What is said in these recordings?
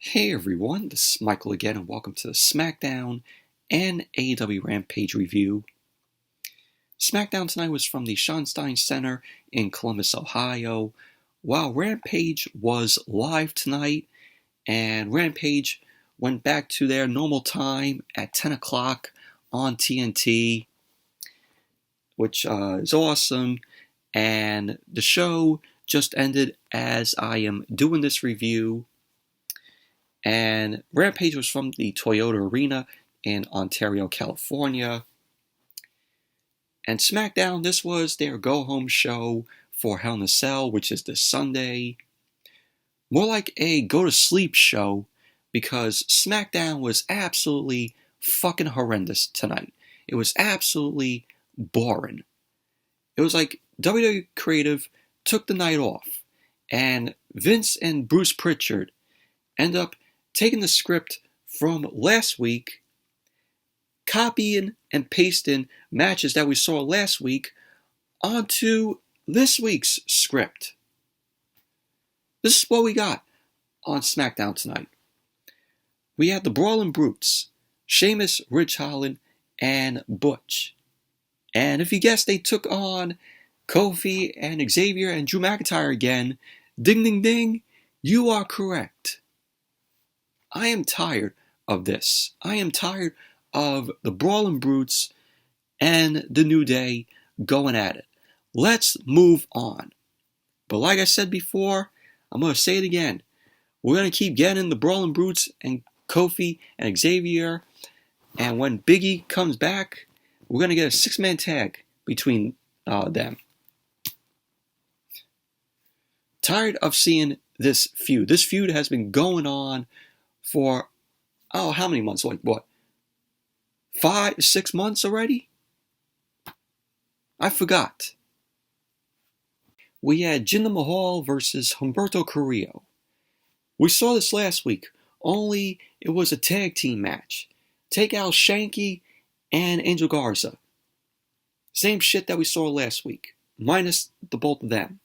Hey everyone, this is Michael again, and welcome to the Smackdown and AEW Rampage review. Smackdown tonight was from the Schottenstein Center in Columbus, Ohio, while Rampage was live tonight, and Rampage went back to their normal time at 10 o'clock on TNT, which is awesome, and the show just ended as I am doing this review. And Rampage was from the Toyota Arena in Ontario, California. And Smackdown, this was their go-home show for Hell in a Cell, which is this Sunday. More like a go-to-sleep show, because Smackdown was absolutely fucking horrendous tonight. It was absolutely boring. It was like WWE Creative took the night off, and Vince and Bruce Pritchard end up taking the script from last week, copying and pasting matches that we saw last week onto this week's script. This is what we got on SmackDown tonight. We had the Brawling Brutes, Sheamus, Ridge Holland, and Butch. And if you guessed, they took on Kofi and Xavier and Drew McIntyre again. Ding, ding, ding. You are correct. I am tired of this. I am tired of the Brawling Brutes and the New Day going at it. Let's move on. But like I said before, I'm going to say it again. We're going to keep getting the Brawling Brutes and Kofi and Xavier. And when Big E comes back, we're going to get a six-man tag between them. Tired of seeing this feud. This feud has been going on for, how many months? Like what? 5, 6 months already? I forgot. We had Jinder Mahal versus Humberto Carrillo. We saw this last week, only it was a tag team match. Take out Shanky and Angel Garza. Same shit that we saw last week, minus the both of them.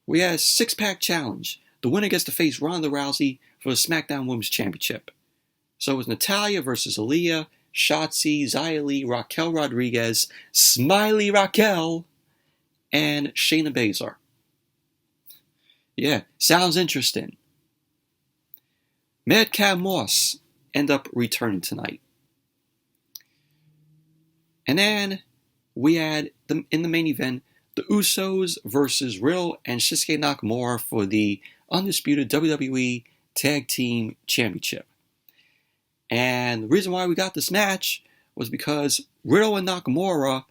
We had a six-pack challenge. The winner gets to face Ronda Rousey for the SmackDown Women's Championship. So it was Natalya versus Aliyah, Shotzi, Xia Li, Raquel Rodriguez, Smiley Raquel, and Shayna Baszler. Yeah, sounds interesting. Madcap Moss end up returning tonight. And then we had, in the main event, the Usos versus Riddle and Shinsuke Nakamura for the Undisputed WWE Tag Team Championship. And the reason why we got this match was because Riddle and Nakamura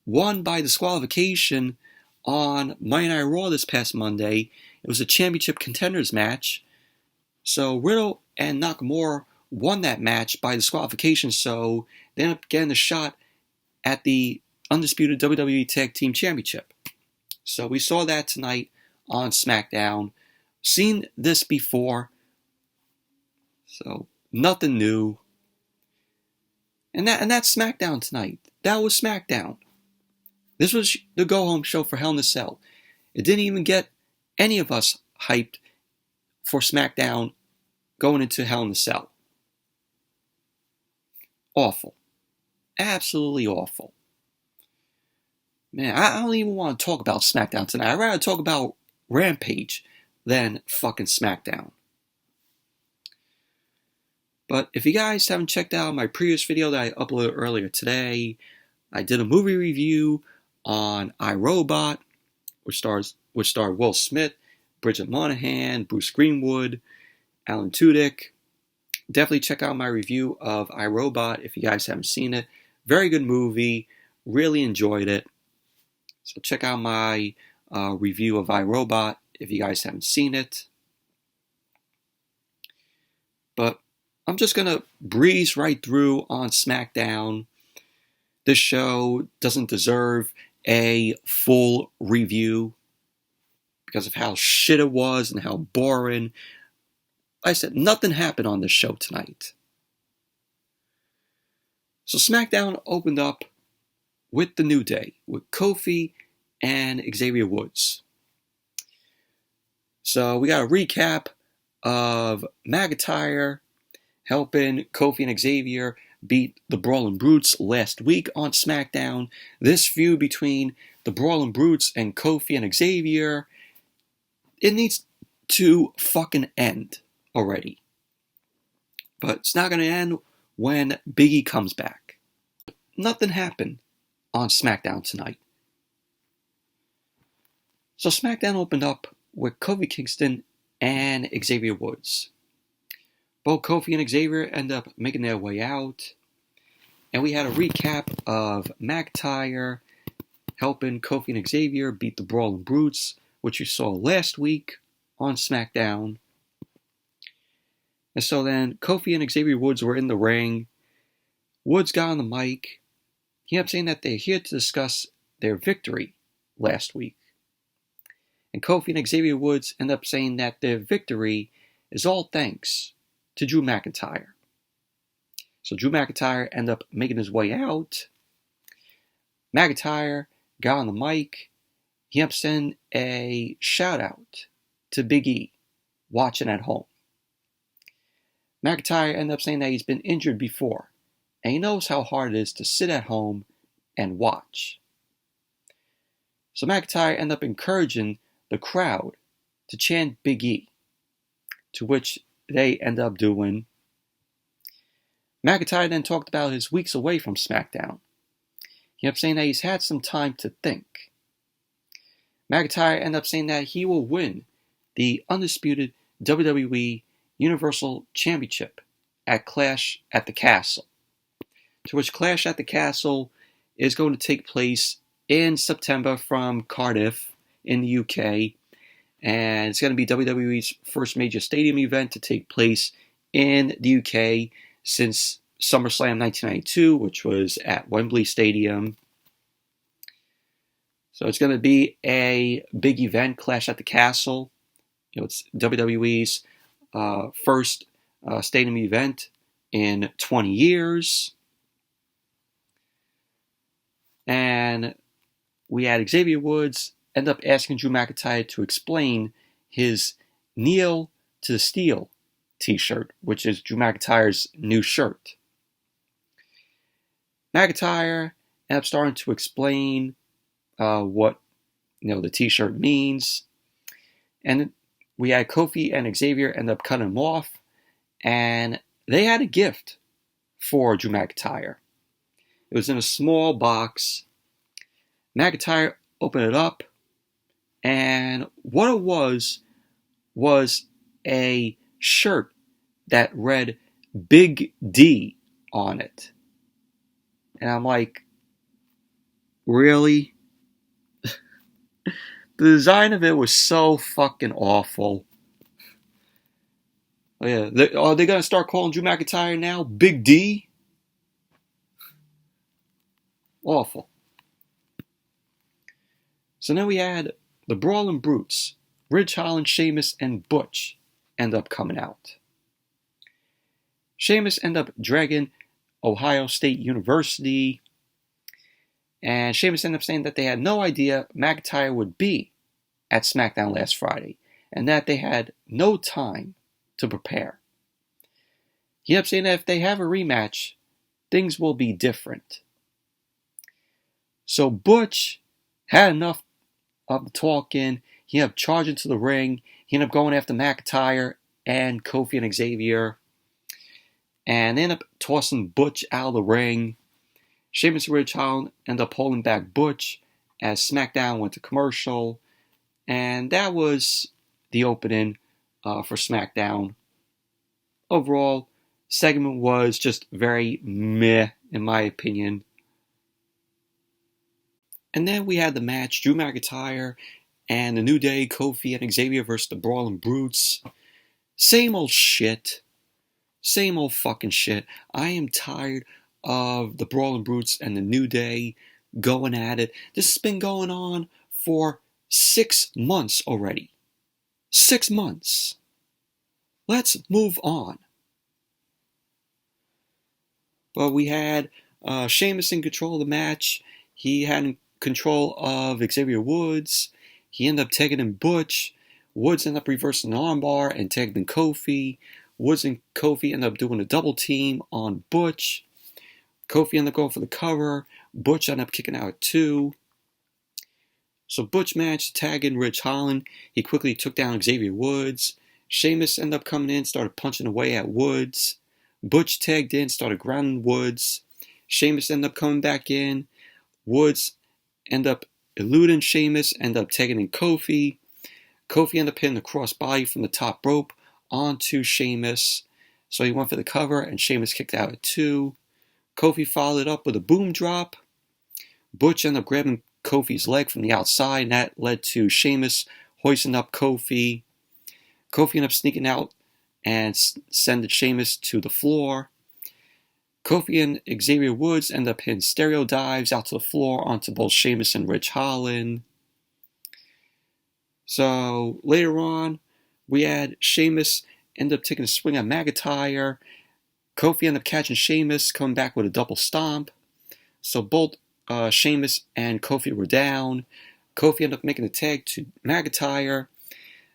won by disqualification on Monday Night Raw this past Monday. It was a championship contenders match. So Riddle and Nakamura won that match by disqualification, so they ended up getting a shot at the Undisputed WWE Tag Team Championship. So we saw that tonight on SmackDown. Seen this before, so nothing new. And that's SmackDown tonight. That was SmackDown. This was the go-home show for Hell in a Cell. It didn't even get any of us hyped for SmackDown going into Hell in a Cell. Awful. Absolutely awful. Man, I don't even want to talk about SmackDown tonight. I'd rather talk about Rampage than fucking SmackDown. But if you guys haven't checked out my previous video that I uploaded earlier today, I did a movie review on iRobot, which starred Will Smith, Bridget Monahan, Bruce Greenwood, Alan Tudyk. Definitely check out my review of iRobot if you guys haven't seen it. Very good movie. Really enjoyed it. So check out my review of iRobot if you guys haven't seen it. But I'm just going to breeze right through on SmackDown. This show doesn't deserve a full review because of how shit it was and how boring. Like I said, nothing happened on this show tonight. So SmackDown opened up with the New Day, with Kofi and Xavier Woods. So we got a recap of McIntyre helping Kofi and Xavier beat the Brawling Brutes last week on SmackDown. This feud between the Brawling Brutes and Kofi and Xavier, it needs to fucking end already. But it's not going to end when Big E comes back. Nothing happened on SmackDown tonight. So SmackDown opened up with Kofi Kingston and Xavier Woods. Both Kofi and Xavier end up making their way out. And we had a recap of McIntyre helping Kofi and Xavier beat the Brawling Brutes, which you saw last week on SmackDown. And so then Kofi and Xavier Woods were in the ring. Woods got on the mic. He ended up saying that they're here to discuss their victory last week. And Kofi and Xavier Woods end up saying that their victory is all thanks to Drew McIntyre. So Drew McIntyre ended up making his way out. McIntyre got on the mic. He ended up sending a shout out to Big E, watching at home. McIntyre ended up saying that he's been injured before, and he knows how hard it is to sit at home and watch. So McIntyre ended up encouraging the crowd to chant Big E, to which they end up doing. McIntyre then talked about his weeks away from SmackDown. He ended up saying that he's had some time to think. McIntyre ended up saying that he will win the undisputed WWE Universal Championship at Clash at the Castle, to which Clash at the Castle is going to take place in September from Cardiff in the UK, and it's going to be WWE's first major stadium event to take place in the UK since SummerSlam 1992, which was at Wembley Stadium. So it's going to be a big event, Clash at the Castle. It's WWE's first stadium event in 20 years. And we had Xavier Woods end up asking Drew McIntyre to explain his Kneel to the Steel t-shirt, which is Drew McIntyre's new shirt. McIntyre ended up starting to explain what the t-shirt means. And we had Kofi and Xavier end up cutting him off, and they had a gift for Drew McIntyre. It was in a small box. McIntyre opened it up, and what it was a shirt that read Big D on it. And I'm like, really? The design of it was so fucking awful. Oh yeah, are they going to start calling Drew McIntyre now Big D? Awful. So then we had the Brawling Brutes, Ridge Holland, Sheamus, and Butch end up coming out. Sheamus end up dragging Ohio State University, and Sheamus ended up saying that they had no idea McIntyre would be at SmackDown last Friday, and that they had no time to prepare. He ended up saying that if they have a rematch, things will be different. So Butch had enough of the talking. He ended up charging to the ring. He ended up going after McIntyre and Kofi and Xavier. And they ended up tossing Butch out of the ring. Sheamus and Ridge Holland ended up holding back Butch as SmackDown went to commercial. And that was the opening for SmackDown. Overall, segment was just very meh, in my opinion. And then we had the match, Drew McIntyre and the New Day, Kofi and Xavier versus the Brawling Brutes. Same old shit. Same old fucking shit. I am tired of the Brawling Brutes and the New Day going at it. This has been going on for 6 months already. 6 months. Let's move on. But we had Sheamus in control of the match. He had control of Xavier Woods. He ended up taking in Butch. Woods ended up reversing an armbar and tagged in Kofi. Woods and Kofi ended up doing a double team on Butch. Kofi ended up going for the cover. Butch ended up kicking out at 2. So Butch managed to tag in Ridge Holland. He quickly took down Xavier Woods. Sheamus ended up coming in, started punching away at Woods. Butch tagged in, started grounding Woods. Sheamus ended up coming back in. Woods ended up eluding Sheamus, ended up tagging in Kofi. Kofi ended up hitting the crossbody from the top rope onto Sheamus. So he went for the cover, and Sheamus kicked out at 2. Kofi followed up with a boom drop. Butch ended up grabbing Kofi's leg from the outside, and that led to Sheamus hoisting up Kofi. Kofi ended up sneaking out and sending Sheamus to the floor. Kofi and Xavier Woods ended up hitting stereo dives out to the floor onto both Sheamus and Ridge Holland. So later on, we had Sheamus end up taking a swing at McIntyre. Kofi ended up catching Sheamus, coming back with a double stomp. So both Sheamus and Kofi were down. Kofi ended up making a tag to McIntyre.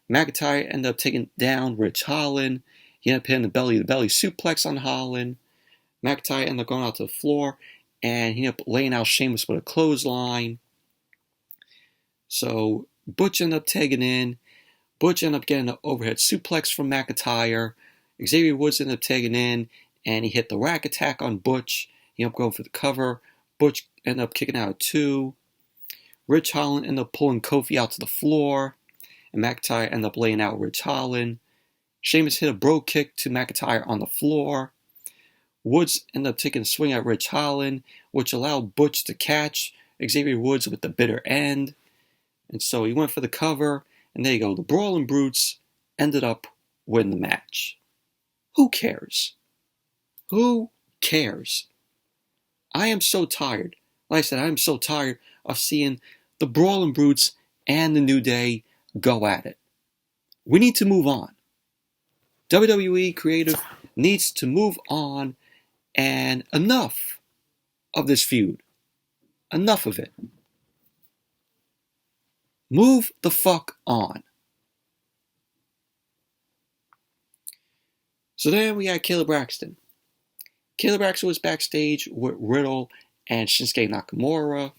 McIntyre ended up taking down Ridge Holland. He ended up hitting the belly-to-belly suplex on Holland. McIntyre ended up going out to the floor, and he ended up laying out Sheamus with a clothesline. So Butch ended up tagging in. Butch ended up getting an overhead suplex from McIntyre. Xavier Woods ended up tagging in, and he hit the rack attack on Butch. He ended up going for the cover. Butch ended up kicking out at 2. Ridge Holland ended up pulling Kofi out to the floor, and McIntyre ended up laying out Ridge Holland. Sheamus hit a bro kick to McIntyre on the floor. Woods ended up taking a swing at Ridge Holland, which allowed Butch to catch Xavier Woods with the bitter end. And so he went for the cover, and there you go. The Brawling Brutes ended up winning the match. Who cares? Who cares? I am so tired. Like I said, I am so tired of seeing the Brawling Brutes and the New Day go at it. We need to move on. WWE Creative needs to move on, and enough of this feud. Enough of it. Move the fuck on. So then we had Kayla Braxton. Kayla Braxton was backstage with Riddle and Shinsuke Nakamura.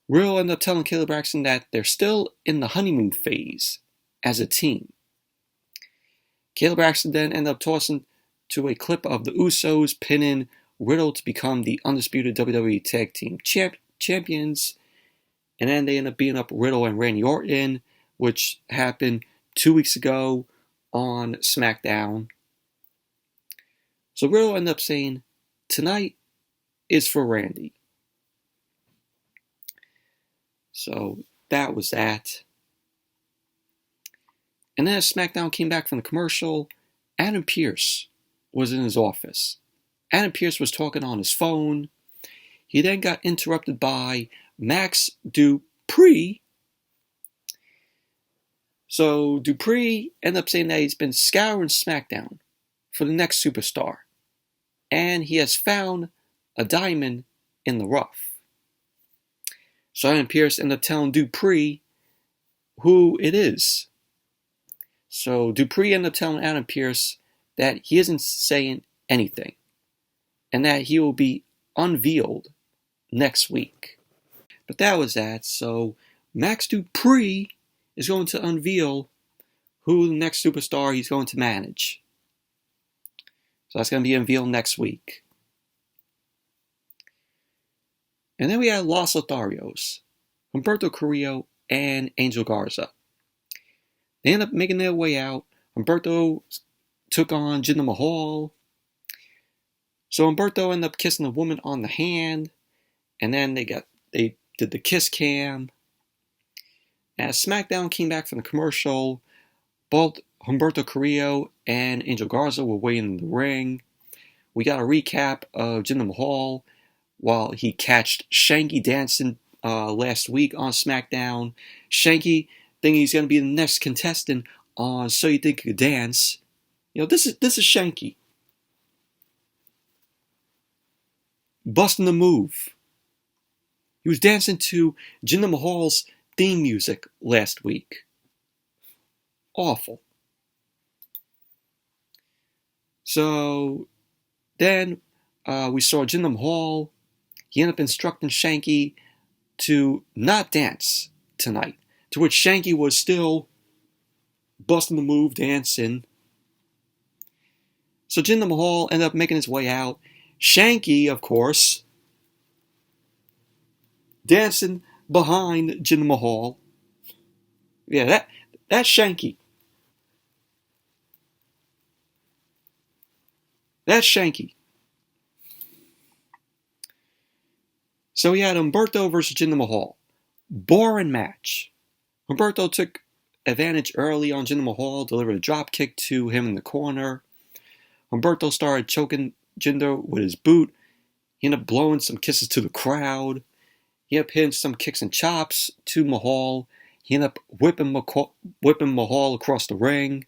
Riddle ended up telling Kayla Braxton that they're still in the honeymoon phase as a team. Kayla Braxton then ended up tossing to a clip of the Usos pinning Riddle to become the undisputed WWE Tag Team Champions. And then they ended up beating up Riddle and Randy Orton, which happened 2 weeks ago on SmackDown. So Riddle ended up saying, tonight is for Randy. So that was that. And then as SmackDown came back from the commercial, Adam Pearce was in his office. Adam Pearce was talking on his phone. He then got interrupted by Max Dupree. So Dupree ended up saying that he's been scouring SmackDown for the next superstar, and he has found a diamond in the rough. So Adam Pearce ended up telling Dupree who it is. So Dupree ended up telling Adam Pearce that he isn't saying anything, and that he will be unveiled next week. But that was that. So Max Dupree is going to unveil who the next superstar he's going to manage. So that's going to be unveiled next week. And then we had Los Lotharios, Humberto Carrillo, and Angel Garza. They ended up making their way out. Humberto took on Jinder Mahal. So Umberto ended up kissing the woman on the hand, and then they did the kiss cam. As SmackDown came back from the commercial, both Humberto Carrillo and Angel Garza were waiting in the ring. We got a recap of Jinder Mahal while he catched Shanky dancing last week on SmackDown. Shanky thinking he's going to be the next contestant on So You Think You Could Dance. You know, this is Shanky. Busting the move. He was dancing to Jinder Mahal's theme music last week. Awful. So then we saw Jinder Mahal. He ended up instructing Shanky to not dance tonight, to which Shanky was still busting the move, dancing. So Jinder Mahal ended up making his way out. Shanky, of course, dancing behind Jinder Mahal. Yeah, that's Shanky. That's Shanky. So we had Umberto versus Jinder Mahal. Boring match. Humberto took advantage early on Jinder Mahal, delivered a drop kick to him in the corner. Humberto started choking Jinder with his boot. He ended up blowing some kisses to the crowd. He ended up hitting some kicks and chops to Mahal. He ended up whipping Mahal across the ring.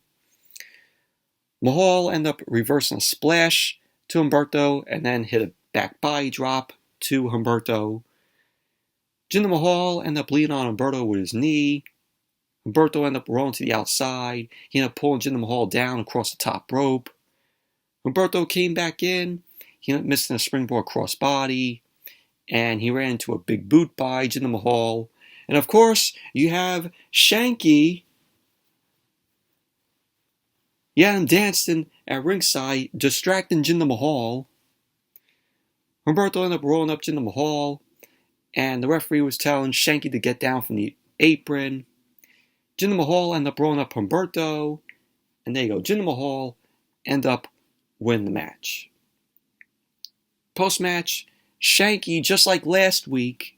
Mahal ended up reversing a splash to Humberto and then hit a back body drop to Humberto. Jinder Mahal ended up leaning on Umberto with his knee. Umberto ended up rolling to the outside. He ended up pulling Jinder Mahal down across the top rope. Umberto came back in. He ended up missing a springboard crossbody. And he ran into a big boot by Jinder Mahal. And of course, you have Shanky. Yeah, him dancing at ringside, distracting Jinder Mahal. Humberto ended up rolling up Jinder Mahal. And the referee was telling Shanky to get down from the apron. Jinder Mahal ended up rolling up Humberto. And there you go. Jinder Mahal ended up winning the match. Post-match, Shanky, just like last week,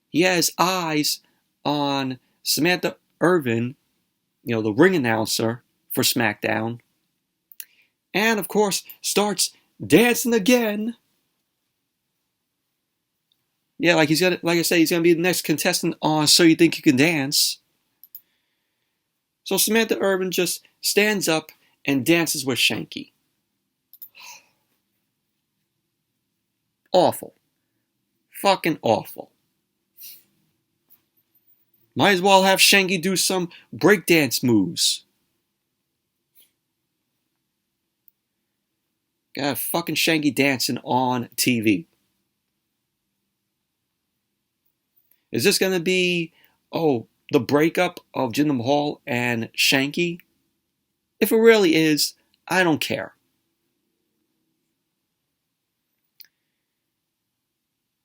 he has eyes on Samantha Irvin, the ring announcer for SmackDown. And, of course, starts dancing again. Yeah, like I said, he's gonna be the next contestant on So You Think You Can Dance. So Samantha Irvin just stands up and dances with Shanky. Awful. Fucking awful. Might as well have Shanky do some breakdance moves. Got fucking Shanky dancing on TV. Is this going to be, the breakup of Jinder Mahal and Shanky? If it really is, I don't care.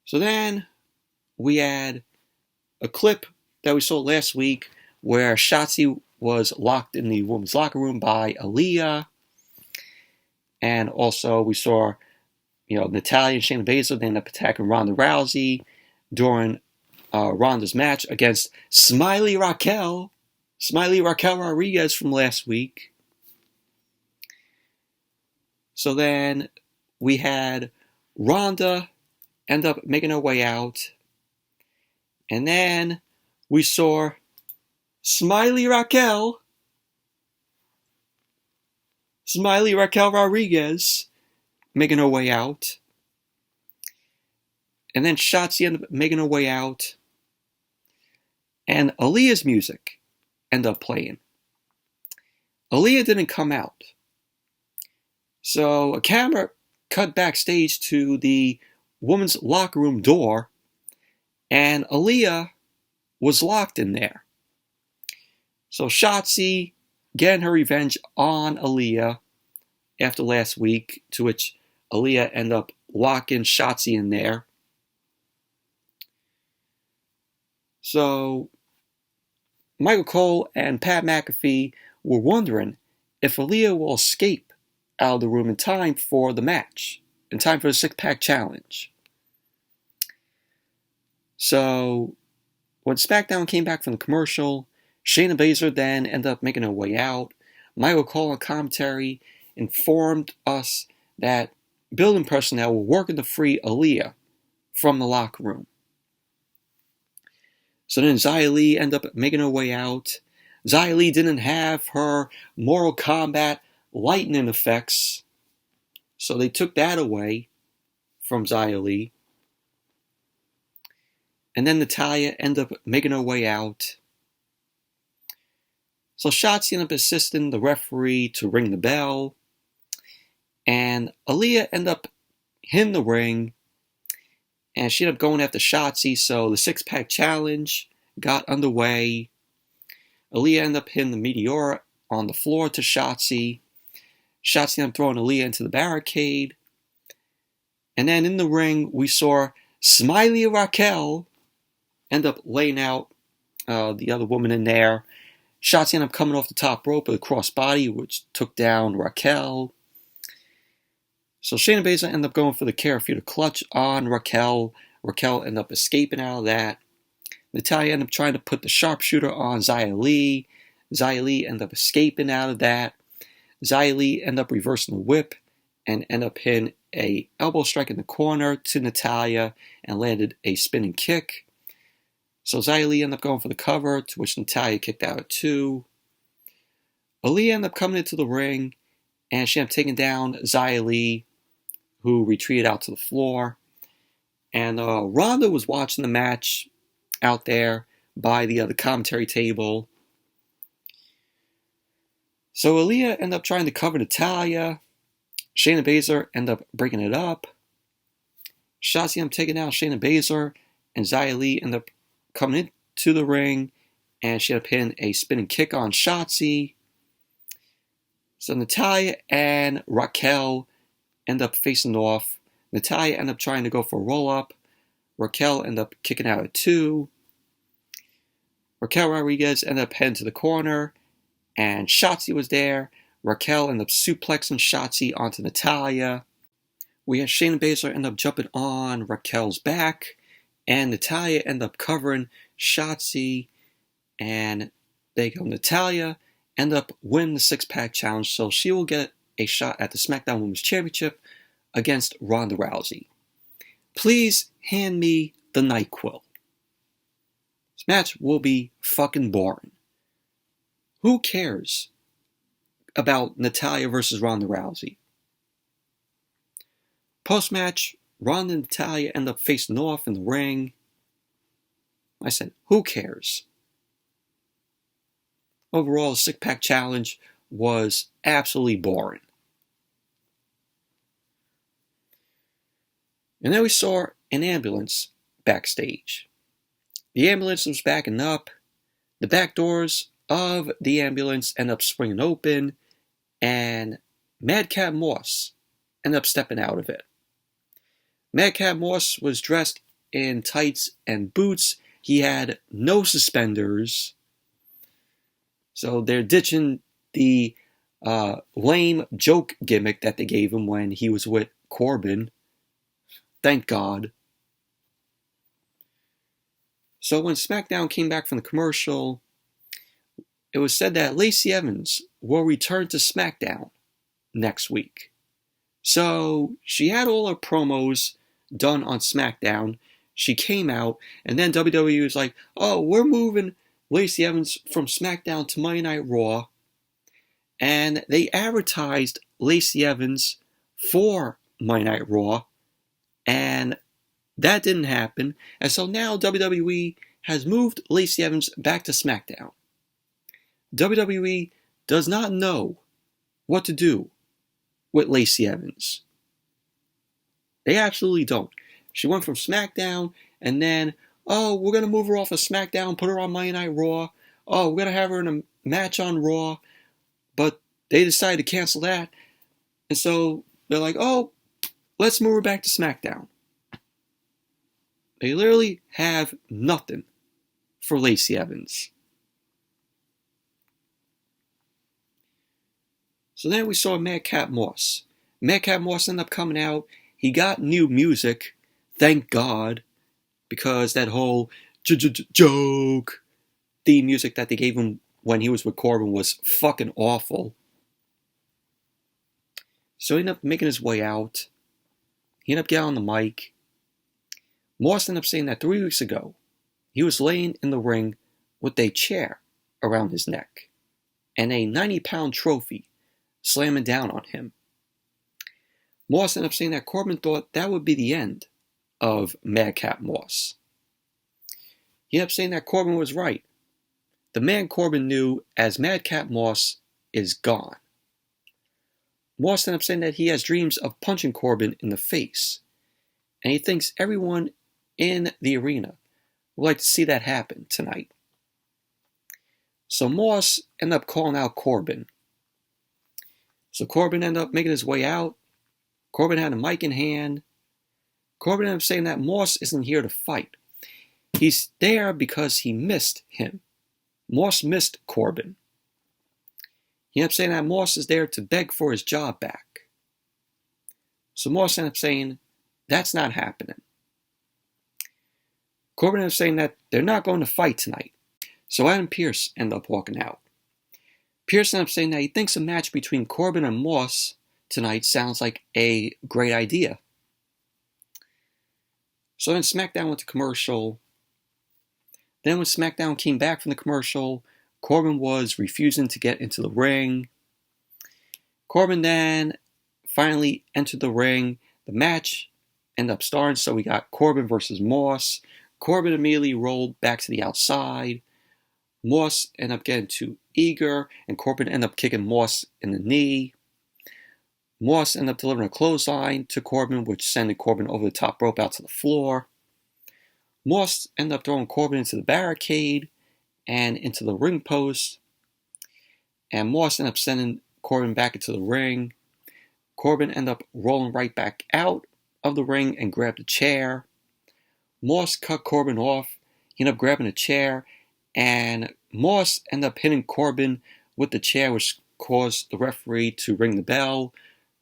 So then we had a clip that we saw last week where Shotzi was locked in the women's locker room by Aliyah. And also we saw, Natalya and Shayna Baszler, they ended up attacking Ronda Rousey during Ronda's match against Smiley Raquel Rodriguez from last week. So then we had Ronda end up making her way out. And then we saw Smiley Raquel Rodriguez making her way out. And then Shotzi ended up making her way out. And Aliyah's music ended up playing. Aliyah didn't come out. So a camera cut backstage to the women's locker room door. And Aliyah was locked in there. So Shotzi getting her revenge on Aliyah after last week, to which Aliyah ended up locking Shotzi in there. So Michael Cole and Pat McAfee were wondering if Aliyah will escape out of the room in time for the match, in time for the six-pack challenge. So when SmackDown came back from the commercial, Shayna Baszler then ended up making her way out. Michael Cole on commentary informed us that building personnel were working to free Aliyah from the locker room. So then Xia Li ended up making her way out. Xia Li didn't have her Mortal Kombat lightning effects, so they took that away from Xia Li. And then Natalya ended up making her way out. So Shotzi ended up assisting the referee to ring the bell. And Aliyah ended up hitting the ring. And she ended up going after Shotzi. So the six-pack challenge got underway. Aliyah ended up hitting the Meteora on the floor to Shotzi. Shotzi ended up throwing Aliyah into the barricade. And then in the ring, we saw Smiley Raquel end up laying out the other woman in there. Shotzi ended up coming off the top rope with a crossbody, which took down Raquel. So Shayna Baszler ended up going for the Kiera clutch on Raquel. Raquel ended up escaping out of that. Natalya ended up trying to put the sharpshooter on Xia Li. Xia Li ended up escaping out of that. Xia Li ended up reversing the whip and ended up hitting a elbow strike in the corner to Natalya and landed a spinning kick. So Xia Li ended up going for the cover, to which Natalya kicked out at 2. Aliyah ended up coming into the ring, and she ended up taking down Xia Li, who retreated out to the floor. And Ronda was watching the match out there by the commentary table. So Aliyah ended up trying to cover Natalya. Shayna Baszler ended up breaking it up. Shotzi ended up taking down Shayna Baszler, and Xia Li ended up coming into the ring, and she ended up hitting a spinning kick on Shotzi. So Natalya and Raquel end up facing off. Natalya ended up trying to go for a roll-up. Raquel ended up kicking out at 2. Raquel Rodriguez ended up heading to the corner, and Shotzi was there. Raquel ended up suplexing Shotzi onto Natalya. We had Shayna Baszler end up jumping on Raquel's back, and Natalya ended up covering Shotzi, and there you go. Natalya ended up winning the six-pack challenge, so she will get a shot at the SmackDown Women's Championship against Ronda Rousey. Please hand me the NyQuil. This match will be fucking boring. Who cares about Natalya versus Ronda Rousey? Post-match, Ronda and Natalya end up facing off in the ring. I said, who cares? Overall, the six-pack challenge was absolutely boring. And then we saw an ambulance backstage. The ambulance was backing up. The back doors of the ambulance end up swinging open, and Madcap Moss ended up stepping out of it. Madcap Moss was dressed in tights and boots. He had no suspenders. So they're ditching the lame joke gimmick that they gave him when he was with Corbin. Thank God. So when SmackDown came back from the commercial, it was said that Lacey Evans will return to SmackDown next week. So she had all her promos done on SmackDown. She came out, and then WWE was like, oh, we're moving Lacey Evans from SmackDown to Monday Night Raw. And they advertised Lacey Evans for Monday Night Raw, and that didn't happen. And so now WWE has moved Lacey Evans back to SmackDown. WWE does not know what to do with Lacey Evans. They absolutely don't. She went from SmackDown, and then, oh, we're going to move her off of SmackDown, put her on Monday Night Raw. Oh, we're going to have her in a match on Raw. But they decided to cancel that. And so they're like, oh, let's move her back to SmackDown. They literally have nothing for Lacey Evans. So then we saw Madcap Moss. Madcap Moss ended up coming out. He got new music, thank God, because that whole joke theme music that they gave him when he was with Corbin was fucking awful. So he ended up making his way out. He ended up getting on the mic. Moss ended up saying that 3 weeks ago, he was laying in the ring with a chair around his neck and a 90-pound trophy slamming down on him. Moss ended up saying that Corbin thought that would be the end of Madcap Moss. He ended up saying that Corbin was right. the man Corbin knew as Madcap Moss is gone. Moss ended up saying that he has dreams of punching Corbin in the face, and he thinks everyone in the arena would like to see that happen tonight. So Moss ended up calling out Corbin. So Corbin ended up making his way out. Corbin had a mic in hand. Corbin ended up saying that Moss isn't here to fight. He's there because he missed him. Moss missed Corbin. He ended up saying that Moss is there to beg for his job back. So Moss ended up saying, that's not happening. Corbin ended up saying that they're not going to fight tonight. So Adam Pearce ended up walking out. Pearce ended up saying that he thinks a match between Corbin and Moss tonight sounds like a great idea. So then SmackDown went to commercial. Then when SmackDown came back from the commercial, Corbin was refusing to get into the ring. Corbin then finally entered the ring. The match ended up starting, so we got Corbin versus Moss. Corbin immediately rolled back to the outside. Moss ended up getting too eager, and Corbin ended up kicking Moss in the knee. Moss ended up delivering a clothesline to Corbin, which sent Corbin over the top rope out to the floor. Moss ended up throwing Corbin into the barricade and into the ring post. And Moss ended up sending Corbin back into the ring. Corbin ended up rolling right back out of the ring and grabbed a chair. Moss cut Corbin off. He ended up grabbing a chair, and Moss ended up hitting Corbin with the chair, which caused the referee to ring the bell.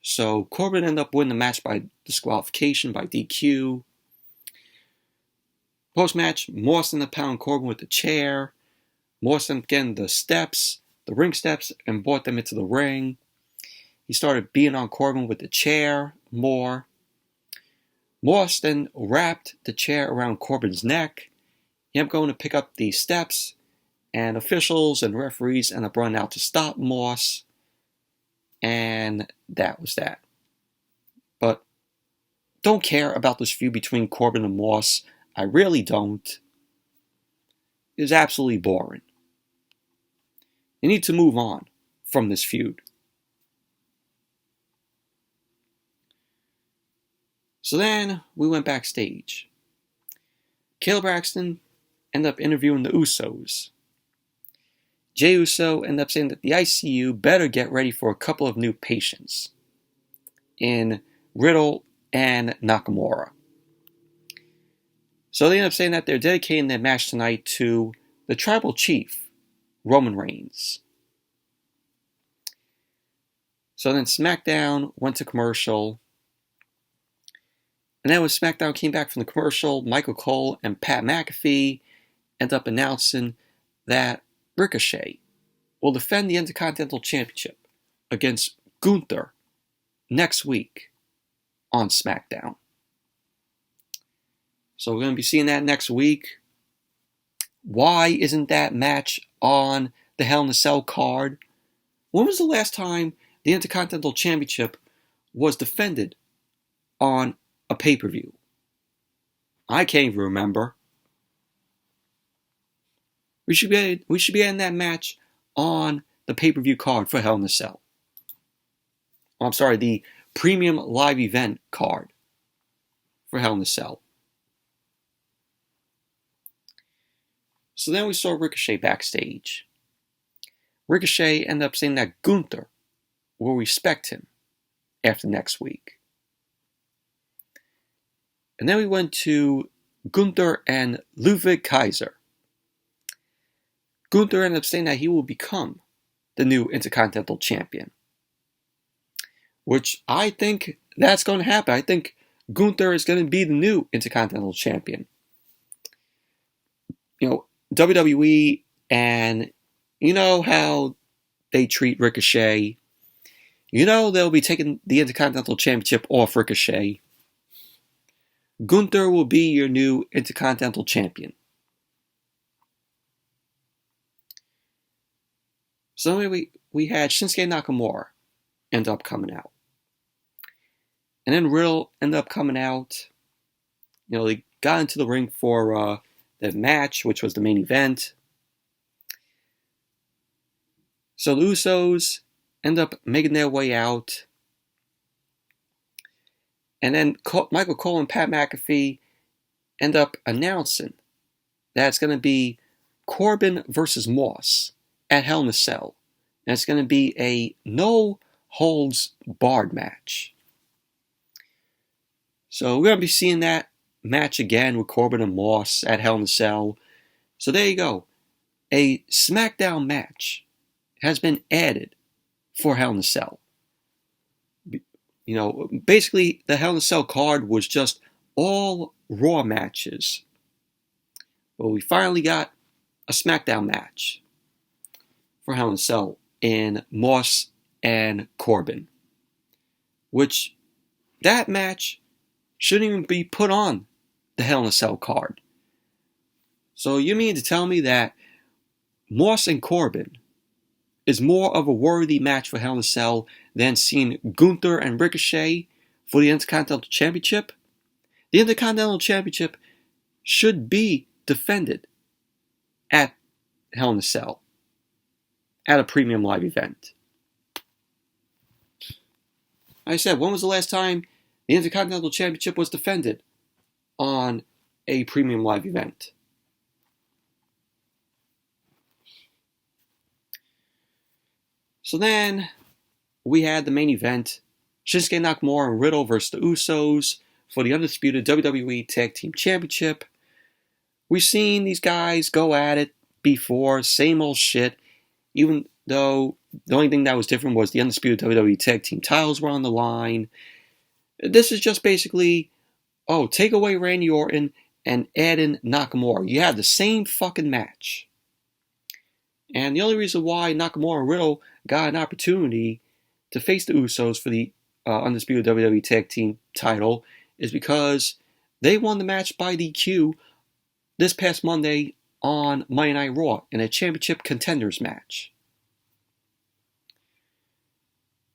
So Corbin ended up winning the match by disqualification, by DQ. Post-match, Moss ended up pounding Corbin with the chair. Moss ended up getting the steps, the ring steps, and brought them into the ring. He started beating on Corbin with the chair more. Moss then wrapped the chair around Corbin's neck. He ended up going to pick up the steps, and officials and referees ended up running out to stop Moss. And that was that. But don't care about this feud between Corbin and Moss. I really don't. It was absolutely boring. They need to move on from this feud. So then we went backstage. Caleb Braxton ended up interviewing the Usos. Jey Uso ended up saying that the ICU better get ready for a couple of new patients in Riddle and Nakamura. So they ended up saying that they're dedicating their match tonight to the tribal chief, Roman Reigns. So then SmackDown went to commercial. And then when SmackDown came back from the commercial, Michael Cole and Pat McAfee ended up announcing that Ricochet will defend the Intercontinental Championship against Gunther next week on SmackDown. So we're going to be seeing that next week. Why isn't that match on the Hell in a Cell card? When was the last time the Intercontinental Championship was defended on a pay-per-view? I can't even remember. We should be in that match on the pay-per-view card for Hell in a Cell. I'm sorry, the premium live event card for Hell in a Cell. So then we saw Ricochet backstage. Ricochet ended up saying that Gunther will respect him after next week. And then we went to Gunther and Ludwig Kaiser. Gunther ended up saying that he will become the new Intercontinental Champion. Which I think that's going to happen. I think Gunther is going to be the new Intercontinental Champion. You know, WWE, and you know how they treat Ricochet. You know they'll be taking the Intercontinental Championship off Ricochet. Gunther will be your new Intercontinental Champion. So we had Shinsuke Nakamura end up coming out. And then Riddle ended up coming out. You know, they got into the ring for the match, which was the main event. So the Usos end up making their way out. And then Michael Cole and Pat McAfee end up announcing that it's going to be Corbin versus Moss at Hell in a Cell. And it's going to be a no-holds-barred match. So we're going to be seeing that match again with Corbin and Moss at Hell in a Cell. So there you go. A SmackDown match has been added for Hell in a Cell. You know, basically the Hell in a Cell card was just all Raw matches. But we finally got a SmackDown match for Hell in a Cell in Moss and Corbin. Which, that match shouldn't even be put on the Hell in a Cell card. So you mean to tell me that Moss and Corbin is more of a worthy match for Hell in a Cell than seeing Gunther and Ricochet for the Intercontinental Championship? The Intercontinental Championship should be defended at Hell in a Cell at a premium live event. Like I said, when was the last time the Intercontinental Championship was defended on a premium live event? So then we had the main event, Shinsuke Nakamura and Riddle versus the Usos for the Undisputed WWE Tag Team Championship. We've seen these guys go at it before, same old shit, even though the only thing that was different was the Undisputed WWE Tag Team titles were on the line. This is just basically, take away Randy Orton and add in Nakamura. You have the same fucking match. And the only reason why Nakamura and Riddle got an opportunity to face the Usos for the Undisputed WWE Tag Team title is because they won the match by DQ this past Monday on Monday Night Raw in a championship contenders match.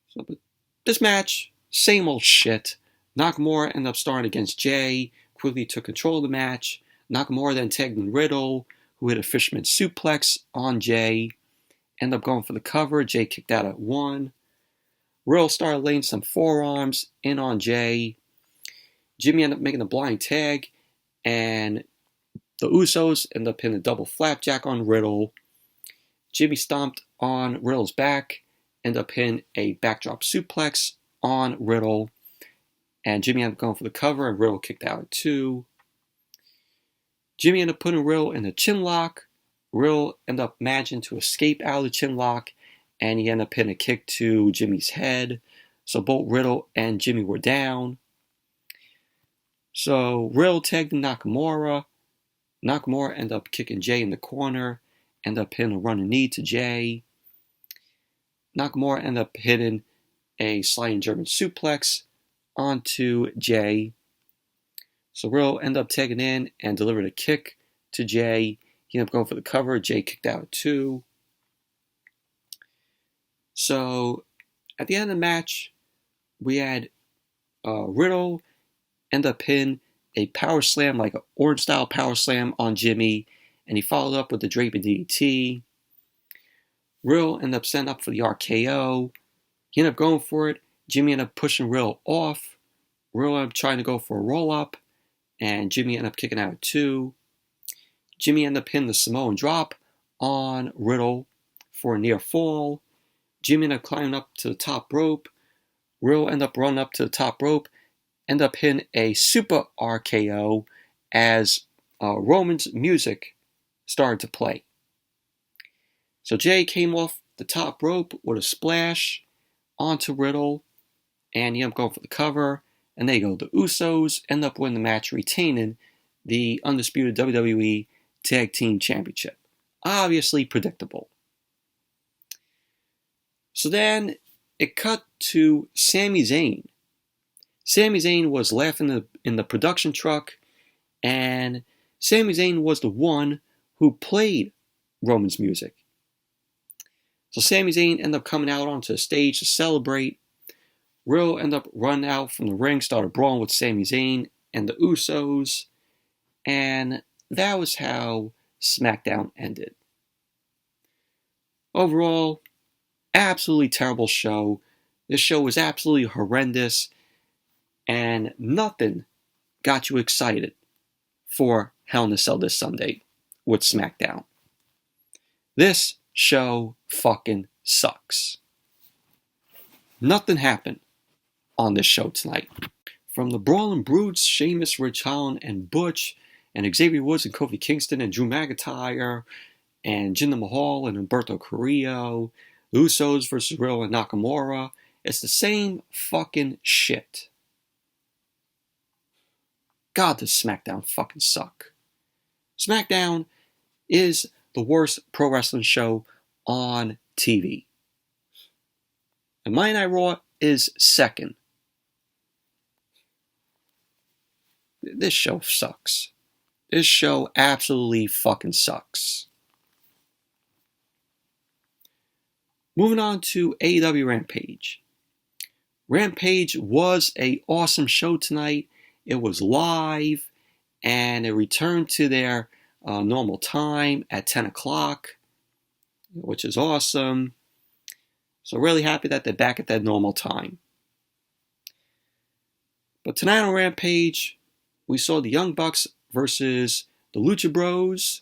So, but this match, same old shit. Nakamura ended up starting against Jay, quickly took control of the match. Nakamura then tagged in Riddle, who hit a fisherman suplex on Jay. Ended up going for the cover. Jay kicked out at 1. Riddle started laying some forearms in on Jay. Jimmy ended up making a blind tag, and the Usos ended up hitting a double flapjack on Riddle. Jimmy stomped on Riddle's back, ended up hitting a backdrop suplex on Riddle, and Jimmy ended up going for the cover, and Riddle kicked out at 2. Jimmy ended up putting Riddle in a chin lock. Riddle ended up managing to escape out of the chin lock, and he ended up hitting a kick to Jimmy's head. So both Riddle and Jimmy were down. So Riddle tagged in Nakamura. Nakamura ended up kicking Jay in the corner, ended up hitting a running knee to Jay. Nakamura ended up hitting a sliding German suplex onto Jay. So Riddle ended up tagging in and delivered a kick to Jay. He ended up going for the cover. Jay kicked out at 2. So at the end of the match, we had Riddle end up hitting a power slam, like an orange style power slam on Jimmy, and he followed up with the draping DDT. Riddle ended up setting up for the RKO. He ended up going for it. Jimmy ended up pushing Riddle off. Riddle ended up trying to go for a roll up, and Jimmy ended up kicking out at 2. Jimmy ended up hitting the Samoan drop on Riddle for a near fall. Jimmy ended up climbing up to the top rope. Riddle ended up running up to the top rope, ended up hitting a super RKO as Roman's music started to play. So Jay came off the top rope with a splash onto Riddle, and he ended up going for the cover. And there you go. The Usos end up winning the match, retaining the Undisputed WWE Tag Team Championship. Obviously predictable. So then it cut to Sami Zayn. Sami Zayn was laughing in the production truck, and Sami Zayn was the one who played Roman's music. So Sami Zayn ended up coming out onto the stage to celebrate. Riddle ended up running out from the ring, started brawling with Sami Zayn and the Usos, and that was how SmackDown ended. Overall, absolutely terrible show. This show was absolutely horrendous, and nothing got you excited for Hell in a Cell this Sunday with SmackDown. This show fucking sucks. Nothing happened on this show tonight. From the Brawling Brutes, Sheamus, Ridge Holland, and Butch, and Xavier Woods and Kofi Kingston, and Drew McIntyre, and Jinder Mahal and Humberto Carrillo, Usos versus Riddle and Nakamura. It's the same fucking shit. God, does SmackDown fucking suck. SmackDown is the worst pro wrestling show on TV. And Monday Night Raw is second. This show sucks. This show absolutely fucking sucks. Moving on to AEW Rampage. Rampage was an awesome show tonight. It was live, and it returned to their normal time at 10 o'clock, which is awesome. So really happy that they're back at that normal time. But tonight on Rampage, we saw the Young Bucks versus the Lucha Bros,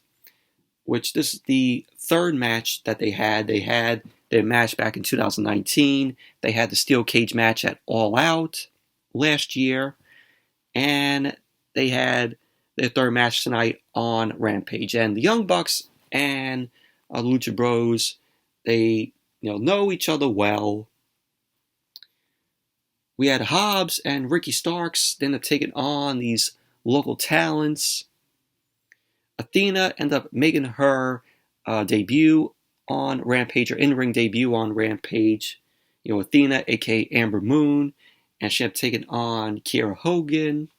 which this is the third match that they had. They had their match back in 2019. They had the steel cage match at All Out last year. And they had their third match tonight on Rampage. And the Young Bucks and the Lucha Bros, they know each other well. We had Hobbs and Ricky Starks. They ended up taking on these local talents. Athena ended up making her debut on Rampage, or in-ring debut on Rampage. Athena, aka Amber Moon. And she ended up taking on Kiera Hogan.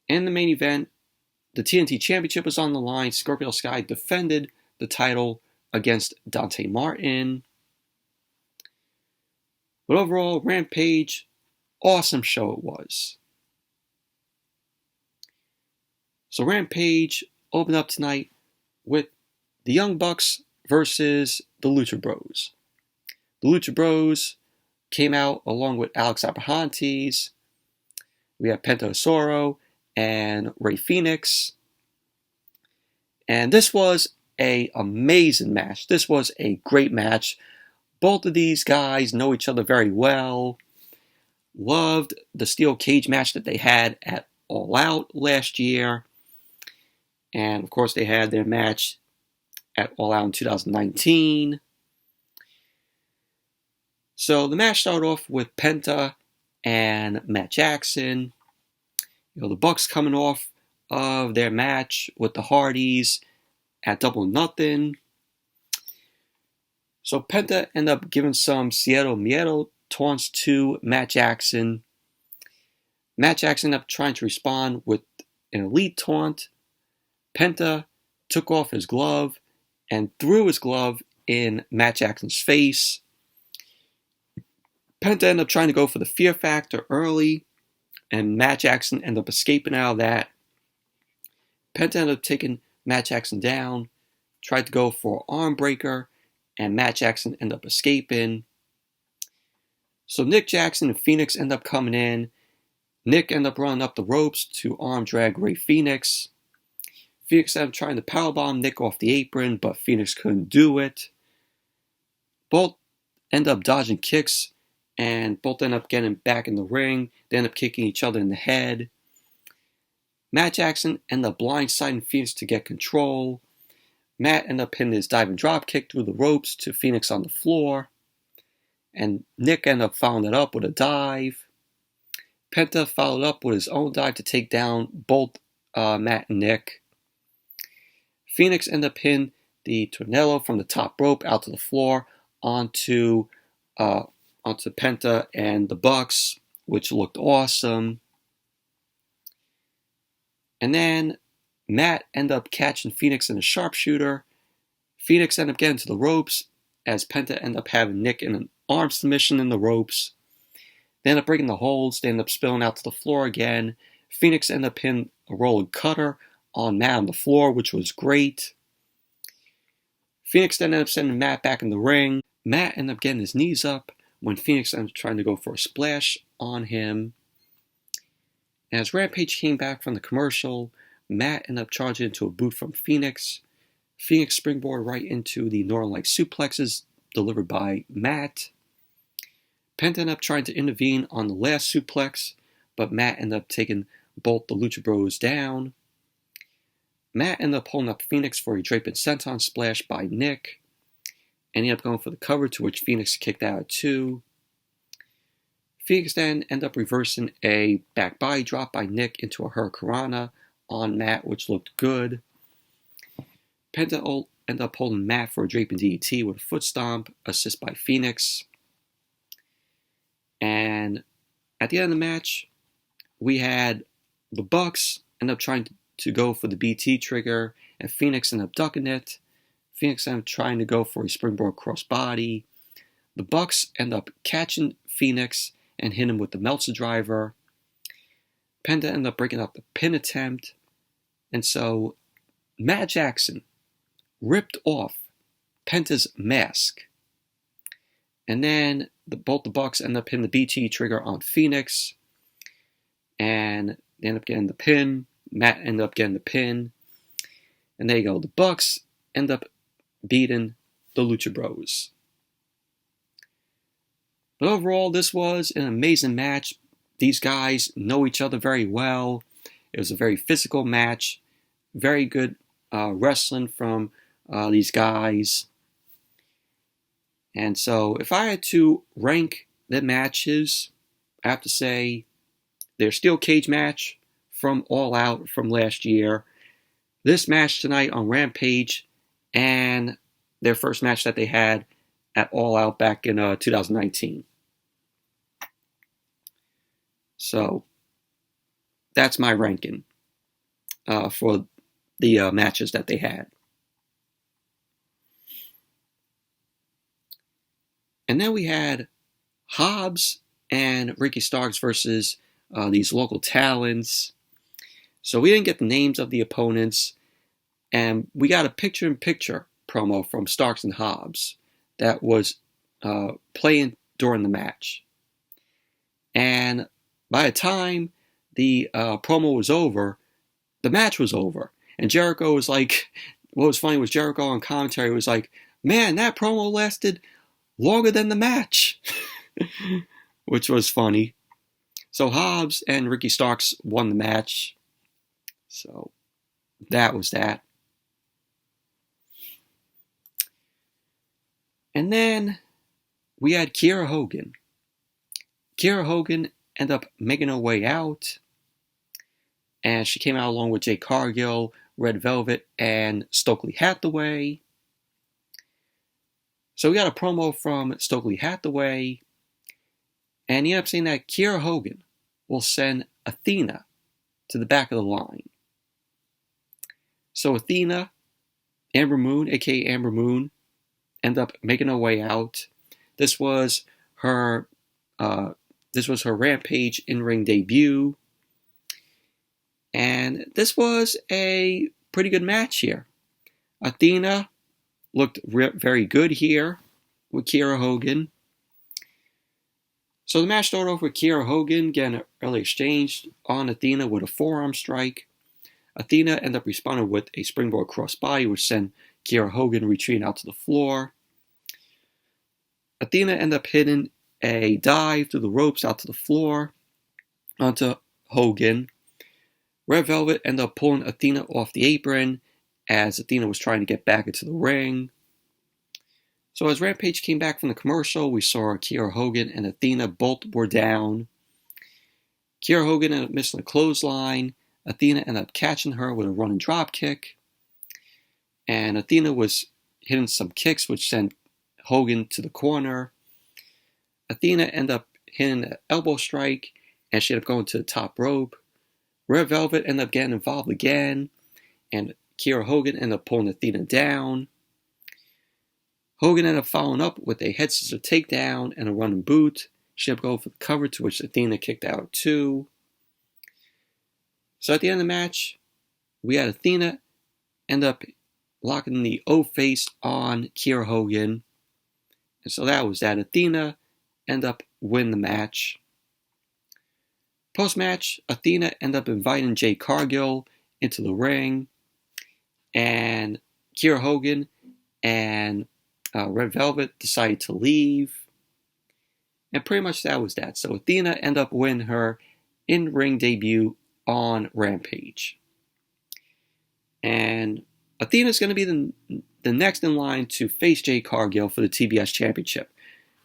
In the main event, the TNT Championship was on the line. Scorpio Sky defended the title against Dante Martin. But overall, Rampage, awesome show it was. So Rampage opened up tonight with the Young Bucks versus the Lucha Bros. The Lucha Bros came out along with Alex Abrahantes. We have Penta Osoro and Rey Fenix. And this was an amazing match. This was a great match. Both of these guys know each other very well. Loved the steel cage match that they had at All Out last year. And of course they had their match at All Out in 2019. So the match started off with Penta and Matt Jackson. The Bucks coming off of their match with the Hardys at Double or Nothing. So Penta ended up giving some Cierto Miedo taunts to Matt Jackson. Matt Jackson ended up trying to respond with an elite taunt. Penta took off his glove and threw his glove in Matt Jackson's face. Penta ended up trying to go for the fear factor early, and Matt Jackson ended up escaping out of that. Penta ended up taking Matt Jackson down, tried to go for an arm breaker, and Matt Jackson ended up escaping. So Nick Jackson and Phoenix end up coming in. Nick ended up running up the ropes to arm drag Rey Fenix. Phoenix ended up trying to powerbomb Nick off the apron, but Phoenix couldn't do it. Both end up dodging kicks, and both end up getting back in the ring. They end up kicking each other in the head. Matt Jackson ended up blindsiding Phoenix to get control. Matt ended up hitting his dive and drop kick through the ropes to Phoenix on the floor. And Nick ended up following it up with a dive. Penta followed up with his own dive to take down both Matt and Nick. Phoenix ended up hitting the tornado from the top rope out to the floor onto Penta and the Bucks, which looked awesome. And then Matt ended up catching Phoenix in a sharpshooter. Phoenix ended up getting to the ropes as Penta ended up having Nick in an arm submission in the ropes. They ended up breaking the holds. They ended up spilling out to the floor again. Phoenix ended up hitting a rolling cutter on Matt on the floor, which was great. Phoenix then ended up sending Matt back in the ring. Matt ended up getting his knees up when Phoenix ended up trying to go for a splash on him. As Rampage came back from the commercial, Matt ended up charging into a boot from Phoenix. Phoenix springboard right into the Northern-like suplexes delivered by Matt. Penta ended up trying to intervene on the last suplex, but Matt ended up taking both the Lucha Bros down. Matt ended up holding up Phoenix for a draping senton splash by Nick, and he ended up going for the cover, to which Phoenix kicked out at 2. Phoenix then ended up reversing a back body drop by Nick into a Hurricanrana on Matt, which looked good. Penta ended up holding Matt for a draping DDT with a foot stomp, assist by Phoenix. And at the end of the match, we had the Bucks end up trying to go for the BT trigger, and Phoenix ended up ducking it. Phoenix ended up trying to go for a springboard crossbody. The Bucks end up catching Phoenix and hit him with the Meltzer driver. Penta ended up breaking up the pin attempt. And so Matt Jackson ripped off Penta's mask. And then both the Bucks end up hitting the BT trigger on Phoenix. And they end up getting the pin. Matt ended up getting the pin. And there you go. The Bucks end up beating the Lucha Bros. But overall, this was an amazing match. These guys know each other very well. It was a very physical match. Very good wrestling from these guys. And so, if I had to rank the matches, I have to say their steel cage match from All Out from last year, this match tonight on Rampage, and their first match that they had at All Out back in 2019. So, that's my ranking for the matches that they had. And then we had Hobbs and Ricky Starks versus these local talents. So we didn't get the names of the opponents, and we got a picture-in-picture promo from Starks and Hobbs that was playing during the match. And by the time the promo was over, the match was over. And Jericho was like, what was funny was Jericho on commentary was like, man, that promo lasted longer than the match, which was funny. So Hobbs and Ricky Starks won the match. So that was that. And then we had Kiera Hogan. Kiera Hogan ended up making her way out, and she came out along with Jade Cargill, Red Velvet, and Stokely Hathaway. So we got a promo from Stokely Hathaway, and he ended up saying that Kiera Hogan will send Athena to the back of the line. So Athena, Amber Moon, aka Amber Moon, ended up making her way out. This was her Rampage in-ring debut, and this was a pretty good match here. Athena looked very good here with Kiera Hogan. So the match started off with Kiera Hogan getting an early exchange on Athena with a forearm strike. Athena ended up responding with a springboard crossbody, which sent Kiera Hogan retreating out to the floor. Athena ended up hitting a dive through the ropes out to the floor onto Hogan. Red Velvet ended up pulling Athena off the apron as Athena was trying to get back into the ring. So as Rampage came back from the commercial, we saw Kiera Hogan and Athena both were down. Kiera Hogan ended up missing a clothesline. Athena ended up catching her with a running drop kick. And Athena was hitting some kicks which sent Hogan to the corner. Athena ended up hitting an elbow strike, and she ended up going to the top rope. Red Velvet ended up getting involved again, and Kiera Hogan ended up pulling Athena down. Hogan ended up following up with a head scissor takedown and a running boot. She ended up going for the cover, to which Athena kicked out too. So at the end of the match, we had Athena end up locking the O-face on Kiera Hogan. And so that was that. Athena ended up winning the match. Post-match, Athena ended up inviting Jade Cargill into the ring. And Kiera Hogan and Red Velvet decided to leave. And pretty much that was that. So Athena ended up winning her in-ring debut on Rampage. And Athena's going to be the next in line to face Jade Cargill for the TBS Championship.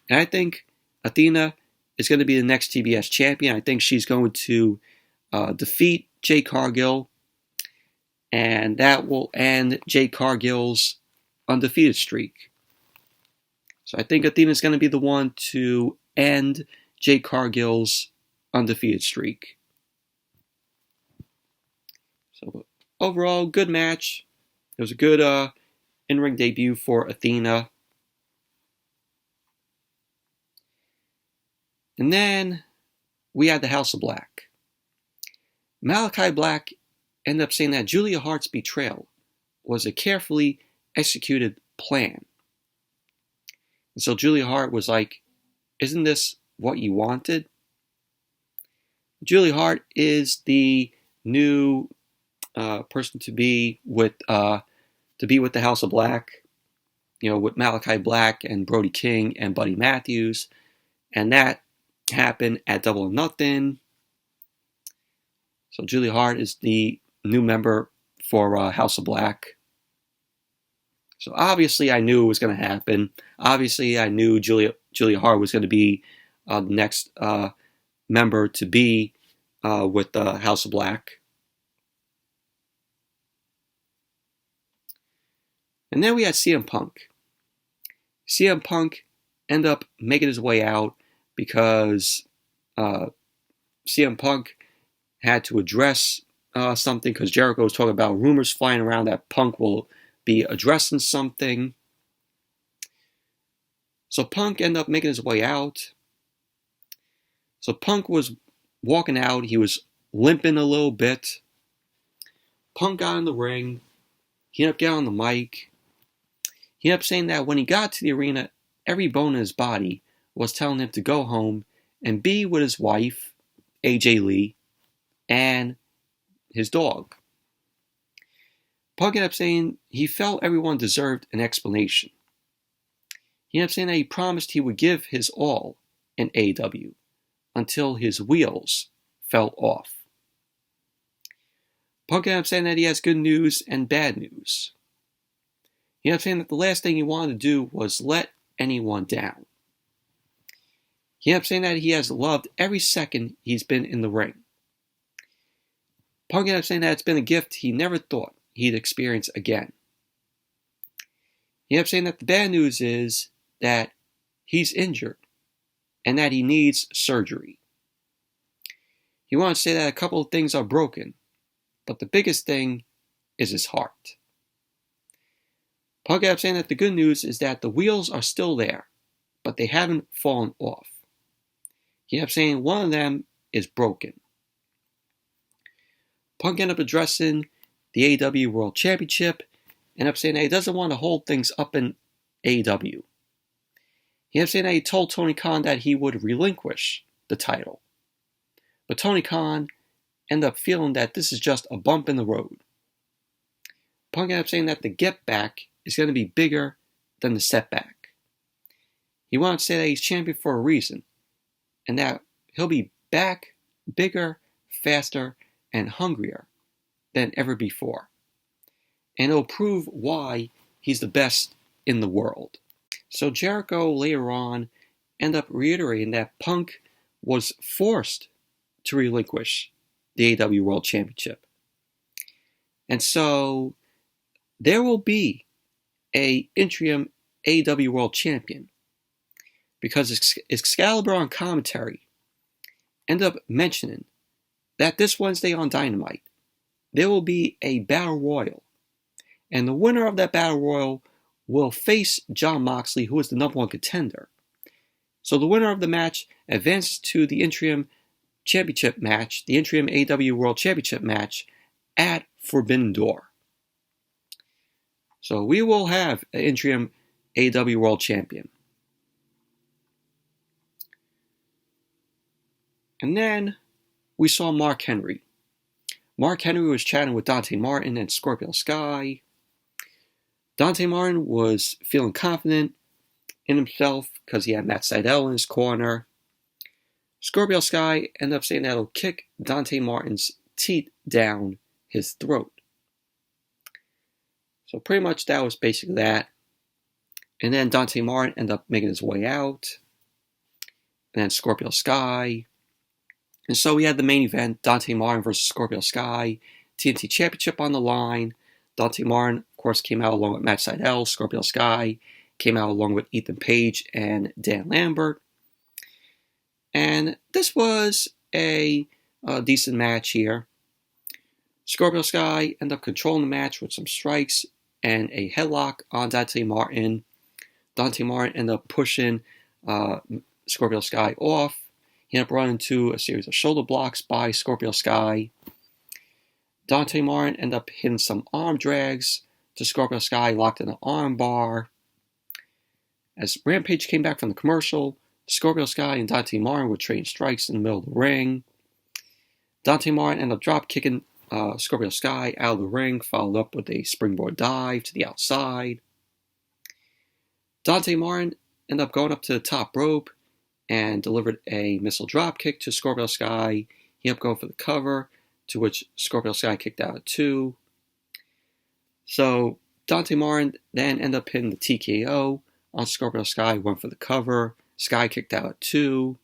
And I think Athena is going to be the next TBS champion. I think she's going to defeat Jade Cargill. And that will end Jade Cargill's undefeated streak. So I think Athena's going to be the one to end Jade Cargill's undefeated streak. So overall, good match. It was a good in-ring debut for Athena. And then we had the House of Black. Malachi Black ended up saying that Julia Hart's betrayal was a carefully executed plan. And so Julia Hart was like, isn't this what you wanted? Julia Hart is the new person to be with the House of Black, with Malachi Black and Brody King and Buddy Matthews, and that happened at Double or Nothing. So Julia Hart is the new member for House of Black. So obviously I knew it was going to happen. Obviously I knew Julia Hart was going to be the next member to be with the House of Black. And then we had CM Punk. CM Punk ended up making his way out because CM Punk had to address something because Jericho was talking about rumors flying around that Punk will be addressing something. So Punk ended up making his way out. So Punk was walking out. He was limping a little bit. Punk got in the ring. He ended up getting on the mic. He ended up saying that when he got to the arena, every bone in his body was telling him to go home and be with his wife, AJ Lee, and his dog. Punk ended up saying he felt everyone deserved an explanation. He ended up saying that he promised he would give his all in AEW until his wheels fell off. Punk ended up saying that he has good news and bad news. He ended up saying that the last thing he wanted to do was let anyone down. He ended up saying that he has loved every second he's been in the ring. Punk ended up saying that it's been a gift he never thought he'd experience again. He ended up saying that the bad news is that he's injured and that he needs surgery. He wanted to say that a couple of things are broken, but the biggest thing is his heart. Punk ended up saying that the good news is that the wheels are still there, but they haven't fallen off. He ended up saying one of them is broken. Punk ended up addressing the AEW World Championship and ended up saying that he doesn't want to hold things up in AEW. He ended up saying that he told Tony Khan that he would relinquish the title. But Tony Khan ended up feeling that this is just a bump in the road. Punk ended up saying that the get back is going to be bigger than the setback. He wanted to say that he's champion for a reason, and that he'll be back bigger, faster, and hungrier than ever before. And it'll prove why he's the best in the world. So Jericho later on ended up reiterating that Punk was forced to relinquish the AEW World Championship. And so there will be a interim AEW World Champion because Excalibur on commentary ended up mentioning that this Wednesday on Dynamite there will be a Battle Royal, and the winner of that Battle Royal will face Jon Moxley, who is the number one contender. So the winner of the match advances to the interim championship match, the interim AEW World Championship match at Forbidden Door. So we will have an interim AEW World Champion. And then we saw Mark Henry. Mark Henry was chatting with Dante Martin and Scorpio Sky. Dante Martin was feeling confident in himself because he had Matt Sydal in his corner. Scorpio Sky ended up saying that he'll kick Dante Martin's teeth down his throat. So pretty much that was basically that. And then Dante Martin ended up making his way out. And then Scorpio Sky. And so we had the main event, Dante Martin versus Scorpio Sky. TNT Championship on the line. Dante Martin, of course, came out along with Matt Sydal. Scorpio Sky came out along with Ethan Page and Dan Lambert. And this was a decent match here. Scorpio Sky ended up controlling the match with some strikes and a headlock on Dante Martin. Dante Martin ended up pushing Scorpio Sky off. He ended up running into a series of shoulder blocks by Scorpio Sky. Dante Martin ended up hitting some arm drags to Scorpio Sky, locked in an arm bar. As Rampage came back from the commercial, Scorpio Sky and Dante Martin were trading strikes in the middle of the ring. Dante Martin ended up drop kicking Scorpio Sky out of the ring, followed up with a springboard dive to the outside. Dante Martin ended up going up to the top rope and delivered a missile drop kick to Scorpio Sky. He ended up going for the cover, to which Scorpio Sky kicked out at 2. So Dante Martin then ended up hitting the TKO on Scorpio Sky, went for the cover. Sky kicked out at 2.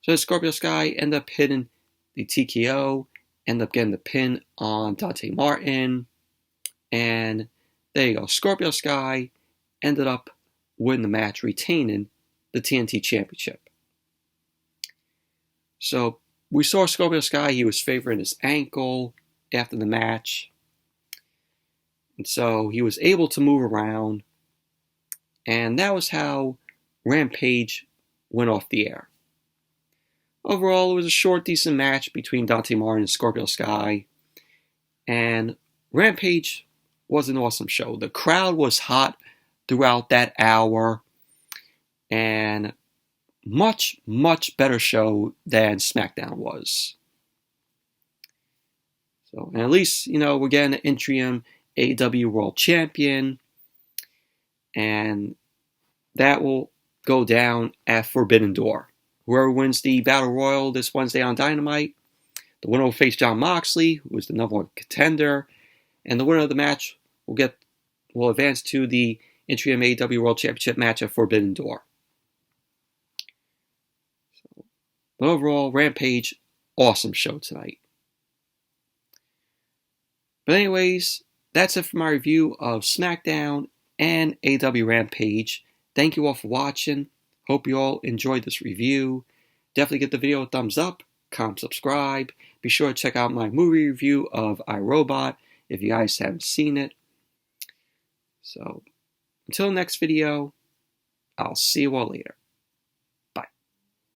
So Scorpio Sky ended up hitting the TKO, ended up getting the pin on Dante Martin. And there you go. Scorpio Sky ended up winning the match, retaining the TNT Championship. So we saw Scorpio Sky. He was favoring his ankle after the match. And so he was able to move around. And that was how Rampage went off the air. Overall, it was a short, decent match between Dante Martin and Scorpio Sky. And Rampage was an awesome show. The crowd was hot throughout that hour. And much, much better show than Smackdown was. So, and at least, we're getting an interim AEW World Champion. And that will go down at Forbidden Door. Whoever wins the Battle Royal this Wednesday on Dynamite, the winner will face Jon Moxley, who is the number 1 contender. And the winner of the match will advance to the interim AEW World Championship match at Forbidden Door. But overall, Rampage, awesome show tonight. But anyways, that's it for my review of Smackdown and AEW Rampage. Thank you all for watching. Hope you all enjoyed this review. Definitely give the video a thumbs up, comment, subscribe. Be sure to check out my movie review of iRobot if you guys haven't seen it. So, until the next video, I'll see you all later.